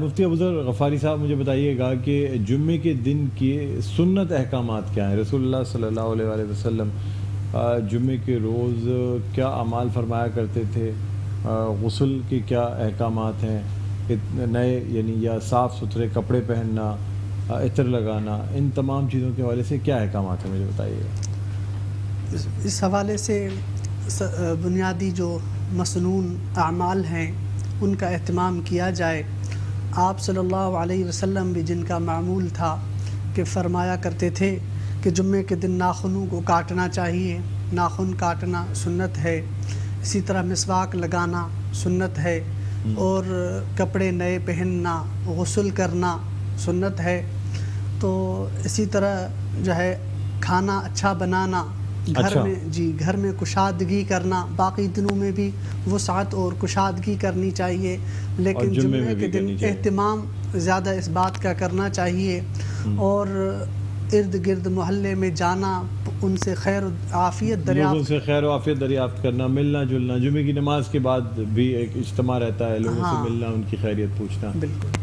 مفتی ابوذر غفاری صاحب مجھے بتائیے گا کہ جمعے کے دن کی سنت احکامات کیا ہیں؟ رسول اللہ صلی اللہ علیہ وآلہ وسلم جمعے کے روز کیا اعمال فرمایا کرتے تھے؟ غسل کے کیا احکامات ہیں؟ نئے یعنی یا صاف ستھرے کپڑے پہننا، عطر لگانا، ان تمام چیزوں کے حوالے سے کیا احکامات ہیں مجھے بتائیے گا۔ اس حوالے سے بنیادی جو مسنون اعمال ہیں ان کا اہتمام کیا جائے۔ آپ صلی اللہ علیہ وسلم بھی جن کا معمول تھا کہ فرمایا کرتے تھے کہ جمعے کے دن ناخنوں کو کاٹنا چاہیے، ناخن کاٹنا سنت ہے، اسی طرح مسواک لگانا سنت ہے، اور کپڑے نئے پہننا، غسل کرنا سنت ہے۔ تو اسی طرح جو ہے کھانا اچھا بنانا، گھر میں کشادگی کرنا، باقی دنوں میں بھی وسعت اور کشادگی کرنی چاہیے، لیکن جمعے کے دن اہتمام زیادہ اس بات کا کرنا چاہیے، اور ارد گرد محلے میں جانا، ان سے خیر و عافیت دریافت، لوگوں سے خیر و عافیت دریافت کرنا، ملنا جلنا، جمعے کی نماز کے بعد بھی ایک اجتماع رہتا ہے، لوگوں سے ملنا، ان کی خیریت پوچھنا۔ بالکل۔